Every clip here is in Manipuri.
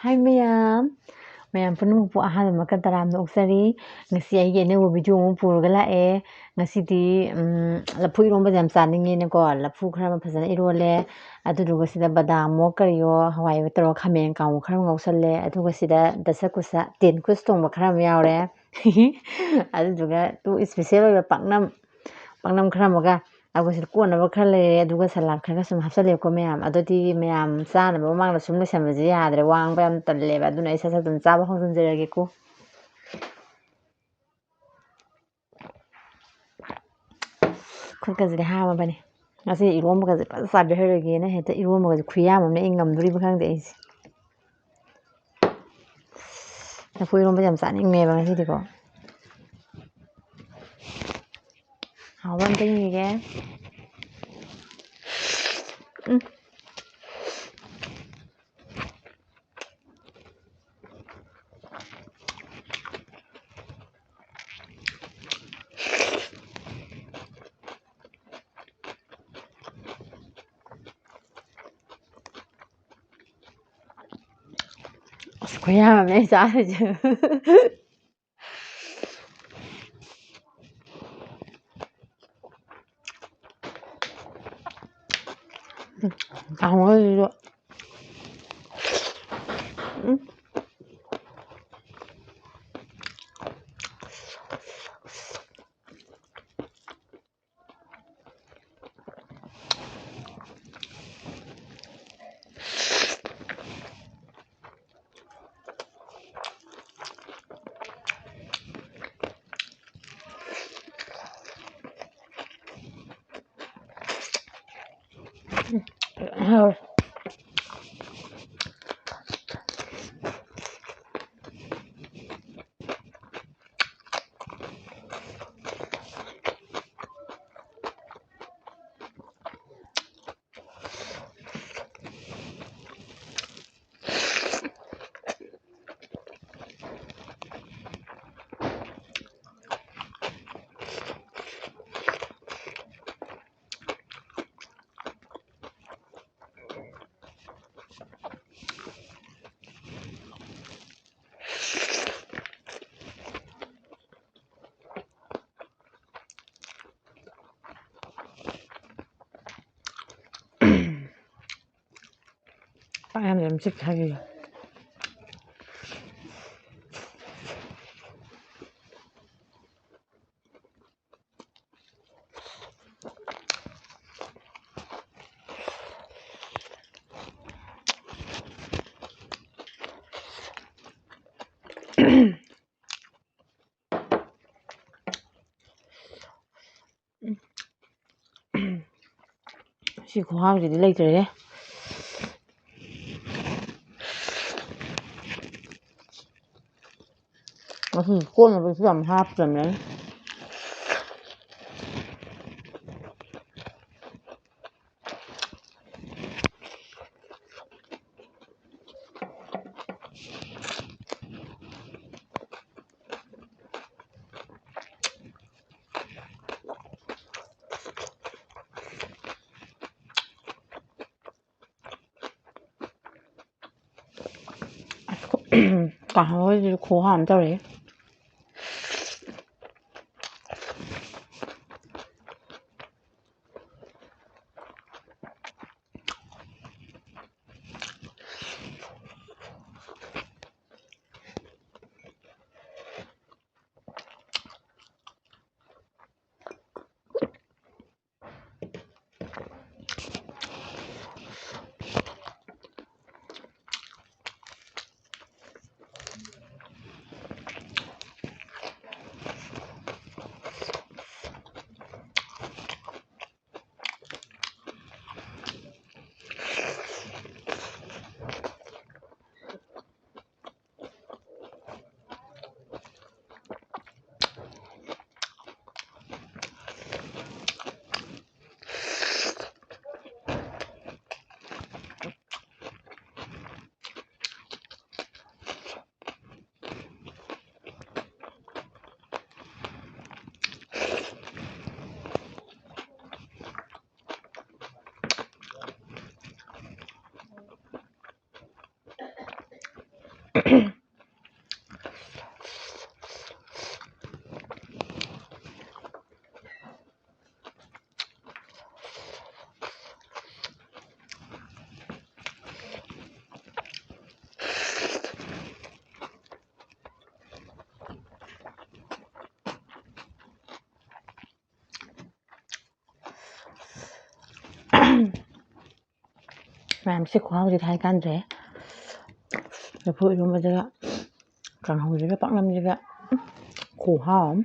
Hai mayam punnamꯛꯄꯨ ꯑꯍꯥꯟꯕ ꯃꯀꯟ ꯇꯔꯥꯝꯅ ꯑꯣꯛꯆꯔꯤ ꯉꯁꯤ ꯑꯩꯒꯤ ꯑꯅꯧꯕ ꯚꯤꯗꯤꯑꯣ ꯑꯃ ꯄꯨꯔꯒ ꯂꯥꯛꯑꯦ ꯉꯁꯤꯗꯤ ꯂꯐꯨ ꯏꯔꯣꯟꯕꯁꯦ ꯌꯥꯝ ꯆꯥꯅꯤꯡꯉꯦꯅꯀꯣ ꯂꯐꯨ ꯈꯔ ꯑꯃ ꯐꯖꯅ ꯏꯔꯣꯜꯂꯦ ꯑꯗꯨꯗꯨꯒ ꯁꯤꯗ ꯕꯗꯥꯝꯃꯣ ꯀꯔꯤꯌꯣ ꯍꯋꯥꯏ ꯇꯧꯔꯒ ꯈꯥꯃꯦꯟ ꯀꯥꯡꯉꯧ ꯈꯔ ꯉꯧꯁꯜꯂꯦ ꯑꯗꯨꯒ ꯁꯤꯗ ꯗꯁꯀꯨꯁ ꯇꯦꯟꯀꯨꯁ ꯊꯣꯡꯕꯈꯔ ꯑꯃ ꯌꯥꯎꯔꯦ ꯑꯗꯨꯗꯨꯒ ꯏꯁꯄꯤꯁꯦꯜ ꯑꯣꯏꯕ ꯄꯥꯛꯅꯝ ꯈꯔ ꯑꯃꯒ ꯑꯗꯨꯒ ꯁꯤꯗ ꯀꯣꯟꯅꯕ ꯈꯔ ꯂꯩꯔꯦ ꯑꯗꯨꯒ ꯁꯂꯥꯗ ꯈꯔꯒ ꯁꯨꯝ ꯍꯥꯞꯆꯜꯂꯦꯕꯀꯣ ꯃꯌꯥꯝ ꯑꯗꯨꯗꯤ ꯃꯌꯥꯝ ꯆꯥꯅꯕ ꯃꯃꯥꯡꯗ ꯁꯨꯝ ꯂꯣꯏꯁꯟꯕꯁꯦ ꯌꯥꯗ꯭ꯔꯦ ꯋꯥꯡꯕ ꯌꯥꯝ ꯇꯜꯂꯦꯕ ꯑꯗꯨꯅ ꯑꯩ ꯁꯠ ꯑꯗꯨꯝ ꯆꯥꯕ ꯍꯧꯖꯤꯟꯖꯔꯒꯦꯀꯣ ꯈꯨꯠꯀꯁꯤꯗꯤ ꯍꯥꯝꯃꯕꯅꯦ ꯉꯁꯤ ꯏꯔꯣꯝꯕꯒꯁꯦ ꯐꯖꯅ ꯆꯥꯕꯤꯔꯒꯦꯅ ꯍꯦꯛꯇ ꯏꯔꯣꯝꯕꯒꯁꯦ ꯈꯨꯌꯥꯝ ꯑꯃꯅ ꯑꯩ ꯉꯝꯗꯣꯔꯤꯕ ꯈꯪꯗꯦ ꯑꯩꯁꯦ ꯂꯐꯨ ꯏꯔꯣꯝꯕꯁꯦ ꯌꯥꯝ ꯆꯥꯅꯤꯡꯉꯦꯕ ꯉꯁꯤꯗꯤꯀꯣ ꯍꯥꯎꯕ ꯑꯝꯇ ꯌꯦꯡꯒꯤꯒꯦ ꯑꯁ ꯈꯨꯌꯥꯝ ꯑꯃꯅꯦ ꯑꯩ ꯆꯥꯔꯤꯁꯦ ꯀꯥꯡꯍꯧꯁꯤꯁꯨ ꯍꯥꯎꯋꯦ ꯄꯥꯛꯌꯥꯝ ꯌꯥꯝ ꯆꯤꯛꯊꯈꯤ ꯁꯤ ꯈꯨꯍꯥꯎꯁꯤꯗꯤ ꯂꯩꯇ꯭ꯔꯦꯍꯦ ꯉꯁꯤ ꯀꯣꯠꯅꯕꯁꯨ ꯌꯥꯝ ꯍꯥꯞꯇ꯭ꯔꯕꯅꯦ ꯀꯥꯡꯍꯧꯁꯤꯁꯨ ꯈꯨꯍꯥꯎ ꯑꯃ ꯇꯧꯔꯦ ꯃꯌꯥꯝꯁꯦ ꯈꯨꯍꯥꯎꯁꯤꯗꯤ ꯍꯥꯏ ꯀꯥꯟꯗ꯭ꯔꯦ ꯂꯐꯨ ꯏꯔꯣꯝꯕꯁꯤꯒ ꯀꯥꯡꯍꯧꯁꯤꯒ ꯄꯥꯛꯅꯝꯁꯤꯒ ꯈꯨꯍꯥꯎ ꯑꯃ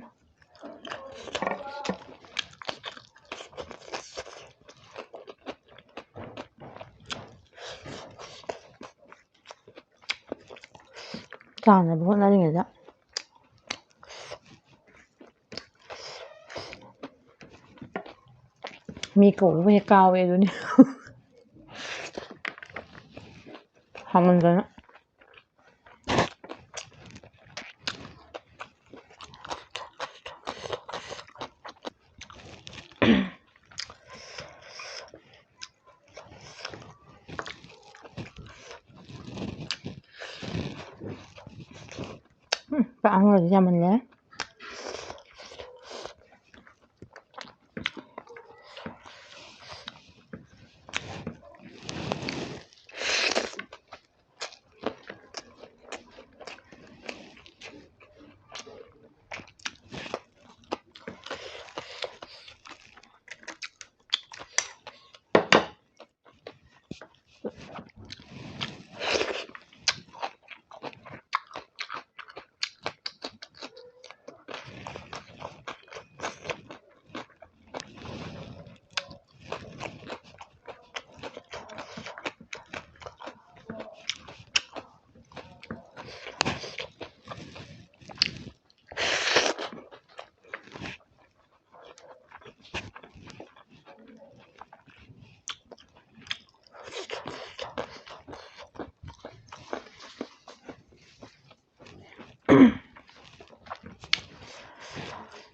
ꯆꯥꯅꯕ ꯍꯣꯠꯅꯔꯤꯉꯩꯗ ꯃꯤ ꯀꯧꯕ ꯍꯦꯛ ꯀꯥꯎꯋꯦ ꯑꯗꯨꯅꯤ ꯍꯥꯎꯃꯟꯗꯅ ꯄꯥꯛꯍꯪꯉꯗꯤ ꯌꯥꯝꯃꯜꯂꯦ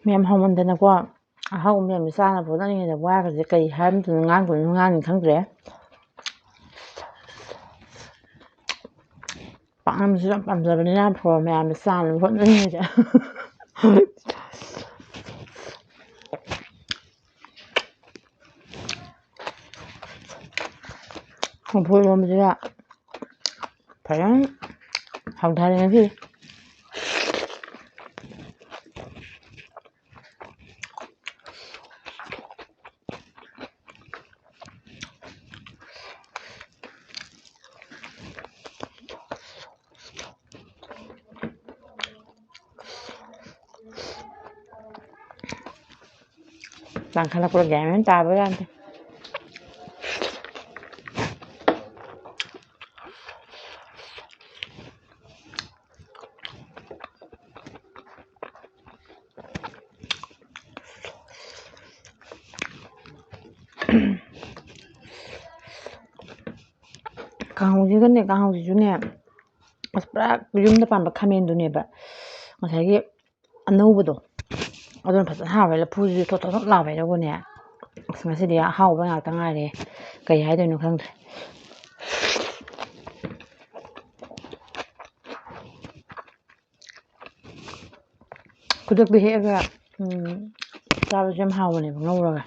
ꯃꯌꯥꯝ ꯍꯥꯎꯃꯟꯗꯅꯀꯣ ꯑꯍꯥꯎꯕ ꯃꯌꯥꯝꯁꯦ ꯆꯥꯅꯕ ꯍꯣꯠꯅꯔꯤꯉꯩꯗ ꯋꯥꯒꯁꯦ ꯀꯩ ꯍꯥꯏꯔꯝꯗꯣꯏꯅꯣ ꯉꯥꯡꯗꯣꯏꯅꯣ ꯉꯥꯡꯅꯤ ꯈꯪꯗ꯭ꯔꯦ ꯄꯥꯛꯅꯝꯁꯨ ꯌꯥꯝ ꯄꯥꯝꯖꯕꯅꯤꯅ ꯃꯌꯥꯝꯁꯦ ꯆꯥꯅꯕ ꯍꯣꯠꯅꯔꯤꯉꯩꯗ ꯂꯐꯨ ꯏꯔꯣꯝꯕꯁꯤꯒ ꯐꯖꯅ ꯍꯥꯎꯊꯔꯦ ꯉꯁꯤꯗꯤ ꯆꯥꯡꯈꯠꯂꯛꯄꯗ ꯒ꯭ꯌꯥꯟ ꯃꯦꯟ ꯇꯥꯕ ꯌꯥꯗꯦ ꯀꯥꯡꯍꯧꯁꯤꯁꯨꯅꯦ ꯑꯁ ꯄꯨꯔꯥ ꯌꯨꯝꯗ ꯄꯥꯟꯕ ꯈꯥꯃꯦꯟꯗꯨꯅꯦꯕ ꯉꯁꯥꯏꯒꯤ ꯑꯅꯧꯕꯗꯣ ꯑꯗꯨꯅ ꯐꯖꯅ ꯍꯥꯎꯔꯦ ꯂꯐꯨꯁꯤꯁꯨ ꯊꯣꯠ ꯊꯣꯠ ꯂꯥꯎꯋꯦꯗꯀꯣꯅꯦ ꯑꯁ ꯉꯁꯤꯗꯤ ꯑꯍꯥꯎꯕ ꯉꯥꯛꯇ ꯉꯥꯏꯔꯦ ꯀꯩ ꯍꯥꯏꯗꯣꯏꯅꯣ ꯈꯪꯗ꯭ꯔꯦ ꯈꯨꯗꯛꯇ ꯍꯦꯛꯑꯒ ꯆꯥꯕꯁꯨ ꯌꯥꯝ ꯍꯥꯎꯕꯅꯦꯕ ꯉꯧꯔꯒ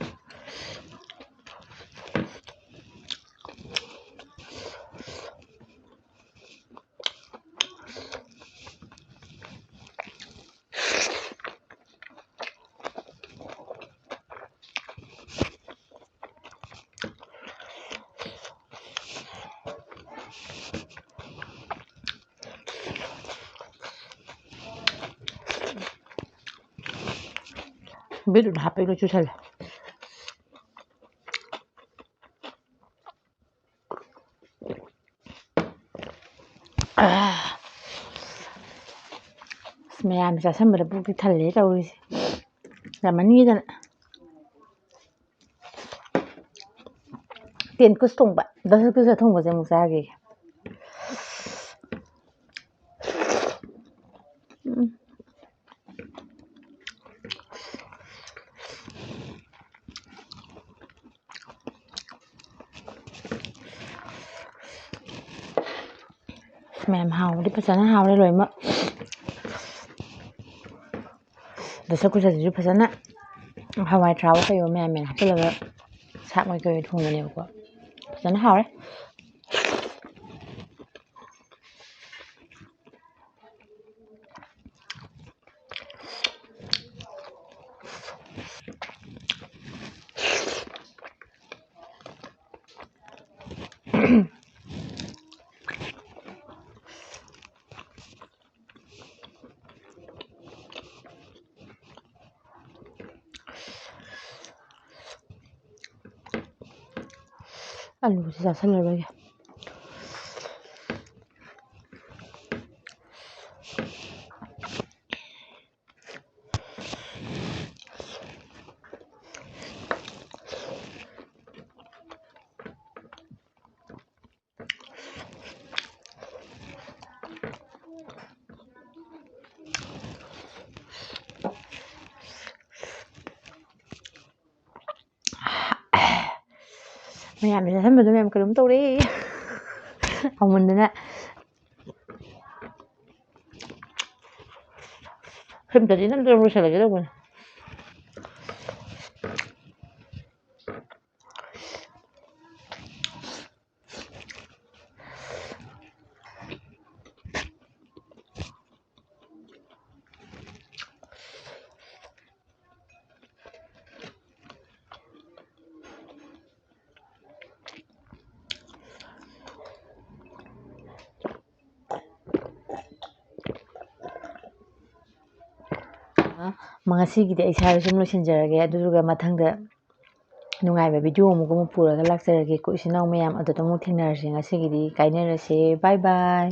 ꯕꯤꯠꯔꯨꯠ ꯍꯥꯞꯄꯩꯒ ꯆꯨꯁꯜꯂꯦ ꯃꯌꯥꯝ ꯆꯥꯁꯟꯕꯗ ꯄꯨꯛꯇꯤ ꯊꯜꯂꯦ ꯇꯧꯔꯤꯁꯦ ꯌꯥꯝꯃꯟꯈꯤꯗꯅ ꯇꯦꯟ ꯀꯨꯁ ꯊꯣꯡꯕ ꯗꯁ ꯀꯨꯁ ꯊꯣꯡꯕꯁꯦ ꯑꯃꯨꯛ ꯆꯥꯒꯦ ꯃꯌꯥꯝ ꯍꯥꯎꯕꯗꯤ ꯐꯖꯅ ꯍꯥꯎꯔꯦ ꯂꯣꯏꯅꯃꯛ ꯗꯁ ꯀꯨꯁꯁꯤꯁꯨ ꯐꯖꯅ ꯍꯋꯥꯏ ꯊ꯭ꯔꯥꯛ ꯀꯩꯌꯣ ꯃꯌꯥꯝ ꯍꯥꯞꯆꯤꯜꯂꯒ ꯁꯥꯛ ꯃꯣꯏ ꯀꯩ ꯊꯣꯡꯕꯅꯦꯕꯀꯣ ꯐꯖꯅ ꯍꯥꯎꯔꯦ ꯑꯂꯨꯁꯦ ꯆꯥꯁꯤꯜꯂꯔꯣꯏꯒꯦ ꯃꯌꯥꯝꯁꯦ ꯆꯥꯁꯟꯕꯗꯣ ꯃꯌꯥꯝ ꯀꯩꯅꯣꯝ ꯇꯧꯔꯦ ꯍꯥꯎꯃꯟꯗꯅ ꯁꯤꯝꯇꯗꯤ ꯅꯝꯗꯅ ꯂꯣꯏꯁꯤꯜꯂꯒꯦ ꯇꯧꯕꯅꯦ ꯉꯁꯤꯒꯤꯗꯤ ꯑꯩ ꯏꯁꯥꯗ ꯁꯨꯝ ꯂꯣꯏꯁꯤꯟꯖꯔꯒꯦ ꯑꯗꯨꯗꯨꯒ ꯃꯊꯪꯗ ꯅꯨꯡꯉꯥꯏꯕ ꯚꯤꯗꯤꯑꯣ ꯑꯃꯨꯛ ꯄꯨꯔꯒ ꯂꯥꯛꯆꯔꯒꯦ ꯏꯆꯤꯟ ꯏꯅꯥꯎ ꯃꯌꯥꯝ ꯑꯗꯨꯗ ꯑꯃꯨꯛ ꯊꯦꯡꯅꯔꯁꯦ ꯉꯁꯤꯒꯤꯗꯤ ꯀꯥꯏꯅꯔꯁꯦ ꯕꯥꯏ ꯕꯥꯏ